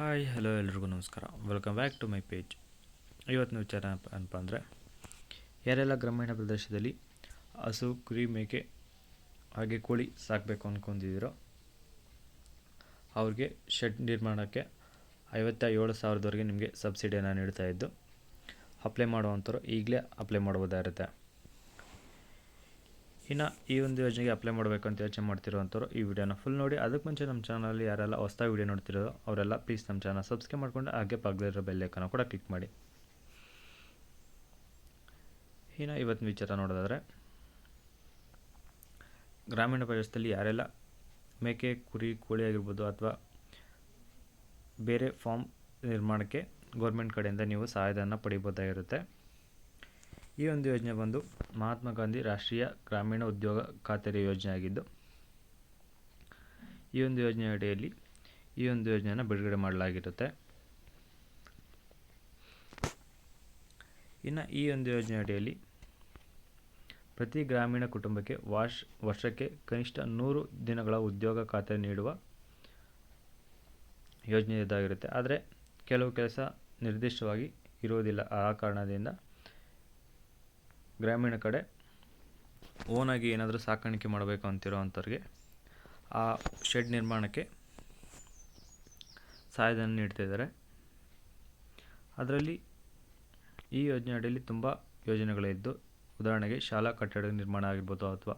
Hi hello ಎಲ್ರಿಗೂ ನಮಸ್ಕಾರ. Welcome back to my page. ಇವತ್ತಿನ ವಿಚಾರ ಏನಪ್ಪ ಅಂದರೆ, ಯಾರೆಲ್ಲ ಗ್ರಾಮೀಣ ಪ್ರದೇಶದಲ್ಲಿ ಹಸು, ಕುರಿ, ಮೇಕೆ ಹಾಗೆ ಕೋಳಿ ಸಾಕಬೇಕು ಅಂದ್ಕೊಂಡಿದ್ದೀರೋ ಅವ್ರಿಗೆ ಶೆಡ್ ನಿರ್ಮಾಣಕ್ಕೆ 57,000ವರೆಗೆ ನಿಮಗೆ ಸಬ್ಸಿಡಿಯನ್ನು ನೀಡ್ತಾಯಿದ್ದು, ಅಪ್ಲೈ ಮಾಡುವಂಥವ್ರು ಈಗಲೇ ಅಪ್ಲೈ ಮಾಡ್ಬೋದಾಗಿರುತ್ತೆ. ಇನ್ನು ಈ ಒಂದು ಯೋಜನೆಗೆ ಅಪ್ಲೈ ಮಾಡಬೇಕಂತ ಯೋಚನೆ ಮಾಡ್ತಿರೋವಂಥವ್ರು ಈ ವಿಡಿಯೋನ ಫುಲ್ ನೋಡಿ. ಅದಕ್ಕೆ ಮುಂಚೆ ನಮ್ಮ ಚಾನಲಲ್ಲಿ ಯಾರೆಲ್ಲ ಹೊಸದಾಗಿ ವಿಡಿಯೋ ನೋಡ್ತಿರೋದು ಅವರೆಲ್ಲ ಪ್ಲೀಸ್ ನಮ್ಮ ಚಾನಲ್ ಸಬ್ಸ್ಕ್ರೈಬ್ ಮಾಡಿಕೊಂಡು ಹಾಗೆ ಪಕ್ಕದಲ್ಲಿರೋ ಬೆಲ್ ಐಕಾನ್ ಕೂಡ ಕ್ಲಿಕ್ ಮಾಡಿ. ಇನ್ನು ಇವತ್ತಿನ ವಿಚಾರ ನೋಡೋದಾದರೆ, ಗ್ರಾಮೀಣ ಪ್ರದೇಶದಲ್ಲಿ ಯಾರೆಲ್ಲ ಮೇಕೆ, ಕುರಿ, ಕೋಳಿ ಆಗಿರ್ಬೋದು ಅಥವಾ ಬೇರೆ ಫಾರ್ಮ್ ನಿರ್ಮಾಣಕ್ಕೆ ಗೌರ್ಮೆಂಟ್ ಕಡೆಯಿಂದ ನೀವು ಸಹಾಯಧನ ಪಡಿಬೋದಾಗಿರುತ್ತೆ. ಈ ಒಂದು ಯೋಜನೆ ಬಂದು ಮಹಾತ್ಮ ಗಾಂಧಿ ರಾಷ್ಟ್ರೀಯ ಗ್ರಾಮೀಣ ಉದ್ಯೋಗ ಖಾತರಿ ಯೋಜನೆ ಆಗಿದ್ದು, ಈ ಒಂದು ಯೋಜನೆ ಅಡಿಯಲ್ಲಿ ಈ ಒಂದು ಯೋಜನೆಯನ್ನು ಬಿಡುಗಡೆ ಮಾಡಲಾಗಿರುತ್ತೆ. ಇನ್ನು ಈ ಒಂದು ಯೋಜನೆ ಅಡಿಯಲ್ಲಿ ಪ್ರತಿ ಗ್ರಾಮೀಣ ಕುಟುಂಬಕ್ಕೆ ವರ್ಷಕ್ಕೆ ಕನಿಷ್ಠ 100 ದಿನಗಳ ಉದ್ಯೋಗ ಖಾತರಿ ನೀಡುವ ಯೋಜನೆ ಇದಾಗಿರುತ್ತೆ. ಆದರೆ ಕೆಲವು ಕೆಲಸ ನಿರ್ದಿಷ್ಟವಾಗಿ ಇರುವುದಿಲ್ಲ. ಆ ಕಾರಣದಿಂದ ಗ್ರಾಮೀಣ ಕಡೆ ಓನಾಗಿ ಏನಾದರೂ ಸಾಕಾಣಿಕೆ ಮಾಡಬೇಕು ಅಂತಿರೋ ಅಂಥವ್ರಿಗೆ ಆ ಶೆಡ್ ನಿರ್ಮಾಣಕ್ಕೆ ಸಹಾಯಧನ ನೀಡ್ತಿದ್ದಾರೆ. ಅದರಲ್ಲಿ ಈ ಯೋಜನೆ ಅಡಿಯಲ್ಲಿ ತುಂಬ ಯೋಜನೆಗಳಿದ್ದು, ಉದಾಹರಣೆಗೆ ಶಾಲಾ ಕಟ್ಟಡ ನಿರ್ಮಾಣ ಆಗಿರ್ಬೋದು, ಅಥವಾ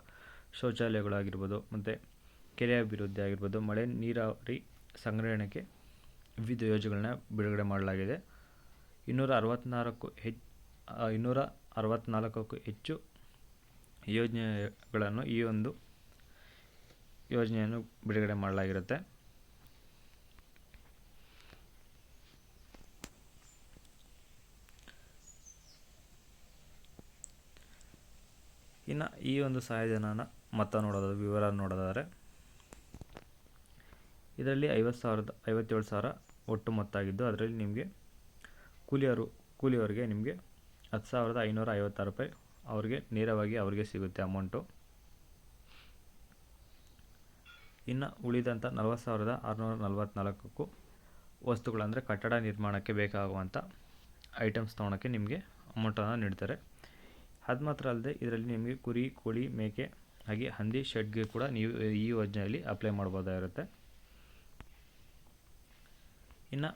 ಶೌಚಾಲಯಗಳಾಗಿರ್ಬೋದು, ಮತ್ತು ಕೆರೆ ಅಭಿವೃದ್ಧಿ ಆಗಿರ್ಬೋದು, ಮಳೆ ನೀರಾವರಿ ಸಂಗ್ರಹಣೆಗೆ ವಿವಿಧ ಯೋಜನೆಗಳನ್ನ ಬಿಡುಗಡೆ ಮಾಡಲಾಗಿದೆ. 264ಕ್ಕೂ ಹೆಚ್ಚು ಯೋಜನೆಗಳನ್ನು ಈ ಒಂದು ಯೋಜನೆಯನ್ನು ಬಿಡುಗಡೆ ಮಾಡಲಾಗಿರುತ್ತೆ. ಇನ್ನು ಈ ಒಂದು ಸಹಾಯಧನನ ವಿವರ ನೋಡೋದಾದರೆ, ಇದರಲ್ಲಿ 57,000 ಒಟ್ಟು ಮೊತ್ತ ಆಗಿದ್ದು, ಅದರಲ್ಲಿ ನಿಮಗೆ ಕೂಲಿಯವರಿಗೆ ನಿಮಗೆ 10,556 ರೂಪಾಯಿ ಅವ್ರಿಗೆ ನೇರವಾಗಿ ಅವ್ರಿಗೆ ಸಿಗುತ್ತೆ ಅಮೌಂಟು. ಇನ್ನು ಉಳಿದಂಥ 40,644ಕ್ಕೂ ವಸ್ತುಗಳಂದರೆ ಕಟ್ಟಡ ನಿರ್ಮಾಣಕ್ಕೆ ಬೇಕಾಗುವಂಥ ಐಟಮ್ಸ್ ತೊಗೊಳಕ್ಕೆ ನಿಮಗೆ ಅಮೌಂಟನ್ನು ನೀಡ್ತಾರೆ. ಅದು ಮಾತ್ರ ಅಲ್ಲದೆ ಇದರಲ್ಲಿ ನಿಮಗೆ ಕುರಿ, ಕೋಳಿ, ಮೇಕೆ ಹಾಗೆ ಹಂದಿ ಶೆಡ್ಗೆ ಕೂಡ ನೀವು ಈ ಯೋಜನೆಯಲ್ಲಿ ಅಪ್ಲೈ ಮಾಡ್ಬೋದಾಗಿರುತ್ತೆ. ಇನ್ನು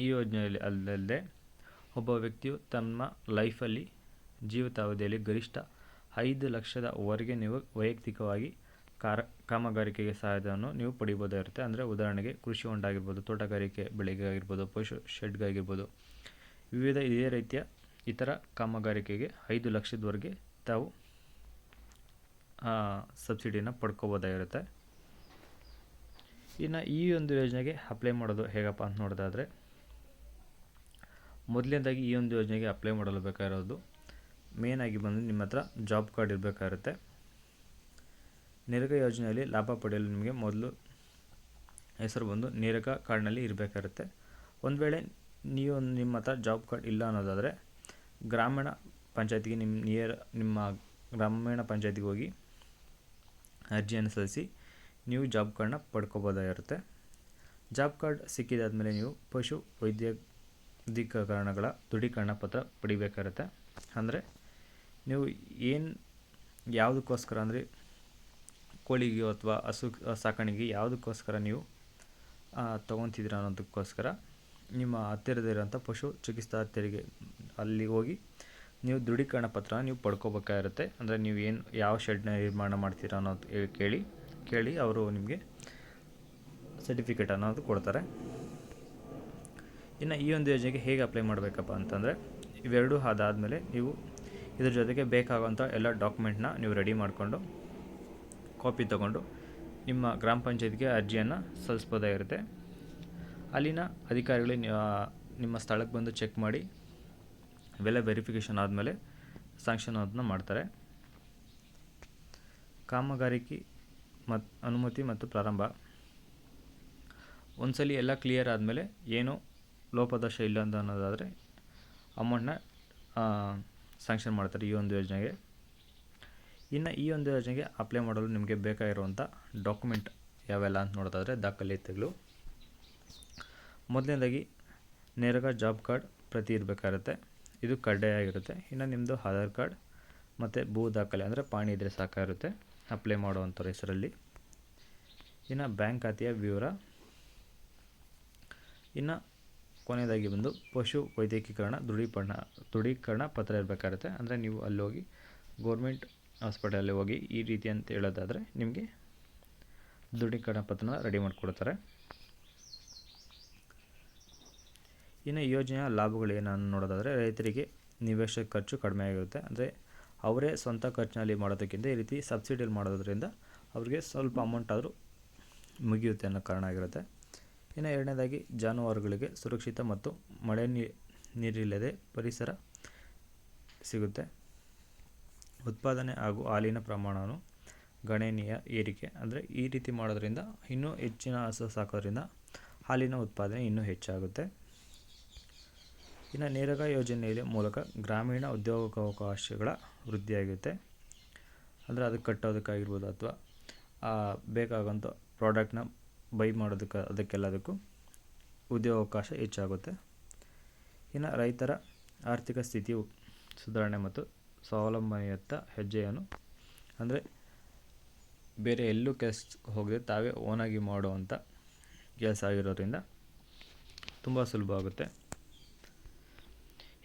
ಈ ಯೋಜನೆಯಲ್ಲಿ ಅಲ್ಲದೆ ಒಬ್ಬ ವ್ಯಕ್ತಿಯು ತಮ್ಮ ಲೈಫಲ್ಲಿ ಜೀವಿತಾವಧಿಯಲ್ಲಿ ಗರಿಷ್ಠ 5 ಲಕ್ಷದವರೆಗೆ ನೀವು ವೈಯಕ್ತಿಕವಾಗಿ ಕಾಮಗಾರಿಕೆಗೆ ಸಹಾಯಧನವನ್ನು ನೀವು ಪಡಿಬೋದಾಗಿರುತ್ತೆ. ಅಂದರೆ ಉದಾಹರಣೆಗೆ ಕೃಷಿ ಹೊಂಡ ಆಗಿರ್ಬೋದು, ತೋಟಗಾರಿಕೆ ಬೆಳೆಗೆ ಆಗಿರ್ಬೋದು, ಪಶು ಶೆಡ್ಗಾಗಿರ್ಬೋದು, ವಿವಿಧ ಇದೇ ರೀತಿಯ ಇತರ ಕಾಮಗಾರಿಕೆಗೆ 5 ಲಕ್ಷದವರೆಗೆ ತಾವು ಸಬ್ಸಿಡಿಯನ್ನು ಪಡ್ಕೋಬೋದಾಗಿರುತ್ತೆ. ಇನ್ನು ಈ ಒಂದು ಯೋಜನೆಗೆ ಅಪ್ಲೈ ಮಾಡೋದು ಹೇಗಪ್ಪ ಅಂತ ನೋಡೋದಾದರೆ, ಮೊದಲನೇದಾಗಿ ಈ ಒಂದು ಯೋಜನೆಗೆ ಅಪ್ಲೈ ಮಾಡಲು ಬೇಕಾಗಿರೋದು ಮೇನಾಗಿ ಬಂದು ನಿಮ್ಮ ಹತ್ರ ಜಾಬ್ ಕಾರ್ಡ್ ಇರಬೇಕಾಗಿರುತ್ತೆ. ನರೇಗಾ ಯೋಜನೆಯಲ್ಲಿ ಲಾಭ ಪಡೆಯಲು ನಿಮಗೆ ಮೊದಲು ಹೆಸರು ಬಂದು ನರೇಗಾ ಕಾರ್ಡ್ನಲ್ಲಿ ಇರಬೇಕಾಗಿರುತ್ತೆ. ಒಂದು ವೇಳೆ ನಿಮ್ಮ ಹತ್ರ ಜಾಬ್ ಕಾರ್ಡ್ ಇಲ್ಲ ಅನ್ನೋದಾದರೆ ಗ್ರಾಮೀಣ ಪಂಚಾಯತಿಗೆ ನಿಮ್ಮ ಗ್ರಾಮೀಣ ಪಂಚಾಯತಿಗೆ ಹೋಗಿ ಅರ್ಜಿಯನ್ನು ಸಲ್ಲಿಸಿ ನೀವು ಜಾಬ್ ಕಾರ್ಡ್ನ ಪಡ್ಕೋಬೋದಾಗಿರುತ್ತೆ. ಜಾಬ್ ಕಾರ್ಡ್ ಸಿಕ್ಕಿದಾದಮೇಲೆ ನೀವು ಪಶು ವೈದ್ಯಕೀಕರಣಗಳ ದೃಢೀಕರಣ ಪತ್ರ ಪಡಿಬೇಕಾಗುತ್ತೆ. ಅಂದರೆ ನೀವು ಯಾವುದಕ್ಕೋಸ್ಕರ ಅಂದರೆ ಕೋಳಿಗೆ ಅಥವಾ ಹಸು ಸಾಕಾಣಿಕೆಗೆ ಯಾವುದಕ್ಕೋಸ್ಕರ ನೀವು ತೊಗೊತಿದ್ದೀರ ಅನ್ನೋದಕ್ಕೋಸ್ಕರ ನಿಮ್ಮ ಹತ್ತಿರದಿರೋಂಥ ಪಶು ಚಿಕಿತ್ಸಾ ತೆರಿಗೆ ಅಲ್ಲಿ ಹೋಗಿ ನೀವು ದೃಢೀಕರಣ ಪತ್ರ ನೀವು ಪಡ್ಕೋಬೇಕಾಗಿರುತ್ತೆ. ಅಂದರೆ ನೀವು ಯಾವ ಶೆಡ್ನ ನಿರ್ಮಾಣ ಮಾಡ್ತೀರಾ ಅನ್ನೋದು ಕೇಳಿ ಅವರು ನಿಮಗೆ ಸರ್ಟಿಫಿಕೇಟ್ ಅನ್ನೋದು ಕೊಡ್ತಾರೆ. ಇನ್ನು ಈ ಒಂದು ಯೋಜನೆಗೆ ಹೇಗೆ ಅಪ್ಲೈ ಮಾಡಬೇಕಪ್ಪ ಅಂತಂದರೆ, ಇವೆರಡೂ ಅದಾದಮೇಲೆ ನೀವು ಇದ್ರ ಜೊತೆಗೆ ಬೇಕಾಗುವಂಥ ಎಲ್ಲ ಡಾಕ್ಯುಮೆಂಟ್ನ ನೀವು ರೆಡಿ ಮಾಡಿಕೊಂಡು ಕಾಪಿ ತೊಗೊಂಡು ನಿಮ್ಮ ಗ್ರಾಮ ಪಂಚಾಯತ್ಗೆ ಅರ್ಜಿಯನ್ನು ಸಲ್ಲಿಸ್ಬೋದಾಗಿರುತ್ತೆ. ಅಲ್ಲಿನ ಅಧಿಕಾರಿಗಳು ನಿಮ್ಮ ಸ್ಥಳಕ್ಕೆ ಬಂದು ಚೆಕ್ ಮಾಡಿ ಇವೆಲ್ಲ ವೆರಿಫಿಕೇಷನ್ ಆದಮೇಲೆ ಸ್ಯಾಂಕ್ಷನ್ ಅದನ್ನ ಮಾಡ್ತಾರೆ. ಕಾಮಗಾರಿಕೆ ಅನುಮತಿ ಮತ್ತು ಪ್ರಾರಂಭ ಒಂದ್ಸಲಿ ಎಲ್ಲ ಕ್ಲಿಯರ್ ಆದಮೇಲೆ ಏನು ಲೋಪದೋಷ ಇಲ್ಲ ಅಂತ ಅನ್ನೋದಾದರೆ ಅಮೌಂಟನ್ನ ಸ್ಯಾಂಕ್ಷನ್ ಮಾಡ್ತಾರೆ ಈ ಒಂದು ಯೋಜನೆಗೆ. ಇನ್ನು ಈ ಒಂದು ಯೋಜನೆಗೆ ಅಪ್ಲೈ ಮಾಡಲು ನಿಮಗೆ ಬೇಕಾಗಿರುವಂಥ ಡಾಕ್ಯುಮೆಂಟ್ ಯಾವೆಲ್ಲ ಅಂತ ನೋಡೋದಾದರೆ, ದಾಖಲಾತಿಗಳು ಮೊದಲನೇದಾಗಿ ನೇರಗ ಜಾಬ್ ಕಾರ್ಡ್ ಪ್ರತಿ ಇರಬೇಕಾಗುತ್ತೆ, ಇದು ಕಡ್ಡಾಯ ಆಗಿರುತ್ತೆ. ಇನ್ನು ನಿಮ್ಮದು ಆಧಾರ್ ಕಾರ್ಡ್ ಮತ್ತು ಭೂ ದಾಖಲೆ ಅಂದರೆ ಪಾಣಿ ಇದ್ದರೆ ಸಾಕಾಗಿರುತ್ತೆ ಅಪ್ಲೈ ಮಾಡುವಂಥವ್ರ ಹೆಸರಲ್ಲಿ. ಇನ್ನು ಬ್ಯಾಂಕ್ ಖಾತೆಯ ವಿವರ. ಇನ್ನು ಕೊನೆಯದಾಗಿ ಬಂದು ಪಶು ವೈದ್ಯಕೀಕರಣ ದೃಢೀಕರಣ ಪತ್ರ ಇರಬೇಕಾಗುತ್ತೆ. ಅಂದರೆ ನೀವು ಅಲ್ಲಿ ಹೋಗಿ ಗೌರ್ಮೆಂಟ್ ಹಾಸ್ಪಿಟಲಲ್ಲಿ ಹೋಗಿ ಈ ರೀತಿ ಅಂತ ಹೇಳೋದಾದರೆ ನಿಮಗೆ ದೃಢೀಕರಣ ಪತ್ರನ ರೆಡಿ ಮಾಡಿಕೊಡ್ತಾರೆ. ಇನ್ನು ಈ ಯೋಜನೆಯ ಲಾಭಗಳು ಏನನ್ನು ನೋಡೋದಾದರೆ ರೈತರಿಗೆ ನಿವೇಶ ಖರ್ಚು ಕಡಿಮೆ ಆಗಿರುತ್ತೆ. ಅಂದರೆ ಅವರೇ ಸ್ವಂತ ಖರ್ಚಿನಲ್ಲಿ ಮಾಡೋದಕ್ಕಿಂತ ಈ ರೀತಿ ಸಬ್ಸಿಡಿಯಲ್ಲಿ ಮಾಡೋದ್ರಿಂದ ಅವರಿಗೆ ಸ್ವಲ್ಪ ಅಮೌಂಟ್ ಆದರೂ ಮುಗಿಯುತ್ತೆ ಅನ್ನೋ ಕಾರಣ ಆಗಿರುತ್ತೆ. ಇನ್ನು ಎರಡನೇದಾಗಿ ಜಾನುವಾರುಗಳಿಗೆ ಸುರಕ್ಷಿತ ಮತ್ತು ಮಳೆ ನೀರಿಲ್ಲದೆ ಪರಿಸರ ಸಿಗುತ್ತೆ. ಉತ್ಪಾದನೆ ಹಾಗೂ ಹಾಲಿನ ಪ್ರಮಾಣವನ್ನು ಗಣನೀಯ ಏರಿಕೆ. ಅಂದರೆ ಈ ರೀತಿ ಮಾಡೋದ್ರಿಂದ ಇನ್ನೂ ಹೆಚ್ಚಿನ ಹಸು ಸಾಕೋದ್ರಿಂದ ಹಾಲಿನ ಉತ್ಪಾದನೆ ಇನ್ನೂ ಹೆಚ್ಚಾಗುತ್ತೆ. ಇನ್ನು ನೇರಗ ಯೋಜನೆಯ ಮೂಲಕ ಗ್ರಾಮೀಣ ಉದ್ಯೋಗಾವಕಾಶಗಳ ವೃದ್ಧಿಯಾಗುತ್ತೆ. ಅಂದರೆ ಅದಕ್ಕೆ ಕಟ್ಟೋದಕ್ಕಾಗಿರ್ಬೋದು ಅಥವಾ ಬೇಕಾಗೋಂಥ ಪ್ರಾಡಕ್ಟ್ನ ಬೈ ಮಾಡೋದಕ್ಕೆ ಅದಕ್ಕೆಲ್ಲದಕ್ಕೂ ಉದ್ಯೋಗಾವಕಾಶ ಹೆಚ್ಚಾಗುತ್ತೆ. ಇನ್ನು ರೈತರ ಆರ್ಥಿಕ ಸ್ಥಿತಿ ಸುಧಾರಣೆ ಮತ್ತು ಸ್ವಾವಲಂಬನೆಯತ್ತ ಹೆಜ್ಜೆಯನ್ನು, ಅಂದರೆ ಬೇರೆ ಎಲ್ಲೂ ಕೆಲಸಕ್ಕೆ ಹೋಗದೆ ತಾವೇ ಓನಾಗಿ ಮಾಡುವಂಥ ಕೆಲಸ ಆಗಿರೋದ್ರಿಂದ ತುಂಬ ಸುಲಭ ಆಗುತ್ತೆ.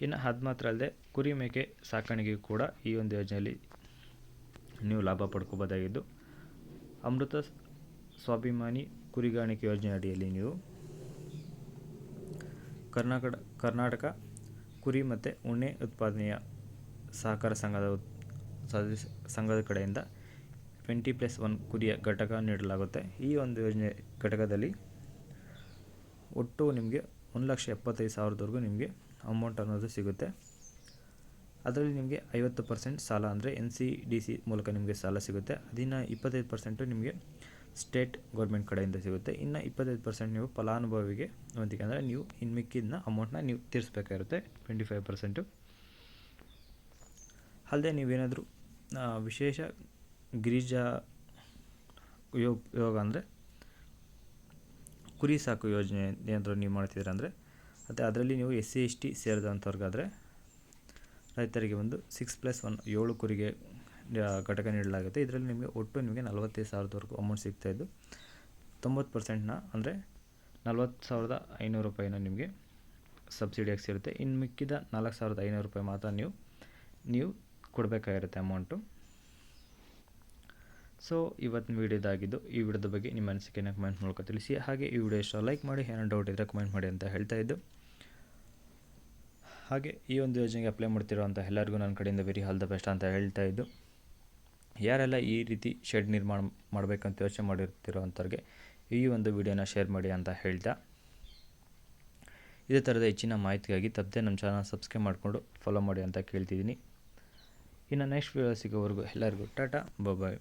ಇನ್ನು ಅದು ಮಾತ್ರ ಅಲ್ಲದೆ ಕುರಿ ಮೇಕೆ ಸಾಕಾಣಿಕೆಗೂ ಕೂಡ ಈ ಒಂದು ಯೋಜನೆಯಲ್ಲಿ ನೀವು ಲಾಭ ಪಡ್ಕೋಬೋದಾಗಿದ್ದು, ಅಮೃತ ಸ್ವಾಭಿಮಾನಿ ಕುರಿಗಾಣಿಕೆ ಯೋಜನೆ ಅಡಿಯಲ್ಲಿ ನೀವು ಕರ್ನಾಟಕ ಕುರಿ ಮತ್ತು ಉಣ್ಣೆ ಉತ್ಪಾದನೆಯ ಸಹಕಾರ ಸಂಘದ ಕಡೆಯಿಂದ 20+1 ಕುರಿಯ ಘಟಕ ನೀಡಲಾಗುತ್ತೆ. ಈ ಒಂದು ಯೋಜನೆ ಘಟಕದಲ್ಲಿ ಒಟ್ಟು ನಿಮಗೆ 1,75,000ವರೆಗೂ ನಿಮಗೆ ಅಮೌಂಟ್ ಅನ್ನೋದು ಸಿಗುತ್ತೆ. ಅದರಲ್ಲಿ ನಿಮಗೆ 50% ಸಾಲ ಅಂದರೆ NCDC ಮೂಲಕ ನಿಮಗೆ ಸಾಲ ಸಿಗುತ್ತೆ. ಅದನ್ನು 25% ನಿಮಗೆ ಸ್ಟೇಟ್ ಗೌರ್ಮೆಂಟ್ ಕಡೆಯಿಂದ ಸಿಗುತ್ತೆ. ಇನ್ನು 25% ನೀವು ಫಲಾನುಭವಿಗೆ ಹೊಂದಿಕೆ, ಅಂದರೆ ನೀವು ಇನ್ನು ಮಿಕ್ಕಿದ್ದನ್ನ ಅಮೌಂಟ್ನ ನೀವು ತೀರಿಸಬೇಕಾಗಿರುತ್ತೆ 25%. ಅಲ್ಲದೆ ನೀವೇನಾದರೂ ವಿಶೇಷ ಗಿರಿಜಾ ಯೋಗ ಅಂದರೆ ಕುರಿ ಸಾಕು ಯೋಜನೆ ಏನಾದರೂ ನೀವು ಮಾಡ್ತಿದ್ದೀರ ಅಂದರೆ ಮತ್ತು ಅದರಲ್ಲಿ ನೀವು SC/ST ಸೇರಿದಂಥವ್ರಿಗಾದರೆ ರೈತರಿಗೆ ಒಂದು 6+1 7 ಕುರಿಗೆ ಘಟಕ ನೀಡಲಾಗುತ್ತೆ. ಇದರಲ್ಲಿ ನಿಮಗೆ ಒಟ್ಟು ನಿಮಗೆ 45,000ವರೆಗೂ ಅಮೌಂಟ್ ಸಿಗ್ತಾಯಿದ್ದು 90%ನ ಅಂದರೆ 40,500 ರೂಪಾಯಿನ ನಿಮಗೆ ಸಬ್ಸಿಡಿಯಾಗಿ ಸಿಗುತ್ತೆ. ಇನ್ನು ಮಿಕ್ಕಿದ 4,500 ರೂಪಾಯಿ ಮಾತ್ರ ನೀವು ಕೊಡಬೇಕಾಗಿರುತ್ತೆ ಅಮೌಂಟು. ಸೊ ಇವತ್ತಿನ ವೀಡಿಯೋದಾಗಿದ್ದು, ಈ ವಿಡಿಯೋದ ಬಗ್ಗೆ ನಿಮ್ಮ ಅನಿಸಿಕೆಯನ್ನು ಕಮೆಂಟ್ ಮೂಲಕ ತಿಳಿಸಿ. ಹಾಗೆ ಈ ವಿಡಿಯೋ ಇಷ್ಟ ಲೈಕ್ ಮಾಡಿ, ಏನಾದ್ರು ಡೌಟ್ ಇದ್ದರೆ ಕಮೆಂಟ್ ಮಾಡಿ ಅಂತ ಹೇಳ್ತಾ ಇದ್ದು. ಹಾಗೆ ಈ ಒಂದು ಯೋಜನೆಗೆ ಅಪ್ಲೈ ಮಾಡ್ತಿರೋಂಥ ಎಲ್ಲರಿಗೂ ನನ್ನ ಕಡೆಯಿಂದ ವೆರಿ ಆಲ್ ದ ಬೆಸ್ಟ್ ಅಂತ ಹೇಳ್ತಾ ಇದ್ದು, ಯಾರೆಲ್ಲ ಈ ರೀತಿ ಶೆಡ್ ನಿರ್ಮಾಣ ಮಾಡಬೇಕಂತ ಯೋಚನೆ ಮಾಡಿರ್ತಿರೋ ಅಂಥವ್ರಿಗೆ ಈ ಒಂದು ವಿಡಿಯೋನ ಶೇರ್ ಮಾಡಿ ಅಂತ ಹೇಳ್ತಾ, ಇದೇ ಥರದ ಹೆಚ್ಚಿನ ಮಾಹಿತಿಗಾಗಿ ತಪ್ಪದೆ ನಮ್ಮ ಚಾನಲ್ ಸಬ್ಸ್ಕ್ರೈಬ್ ಮಾಡಿಕೊಂಡು ಫಾಲೋ ಮಾಡಿ ಅಂತ ಕೇಳ್ತಿದ್ದೀನಿ. ಇನ್ನು ನೆಕ್ಸ್ಟ್ ವಿಡಿಯೋ ಸಿಗೋವರೆಗೂ ಎಲ್ಲರಿಗೂ ಟಾಟಾ ಬಾಯ್.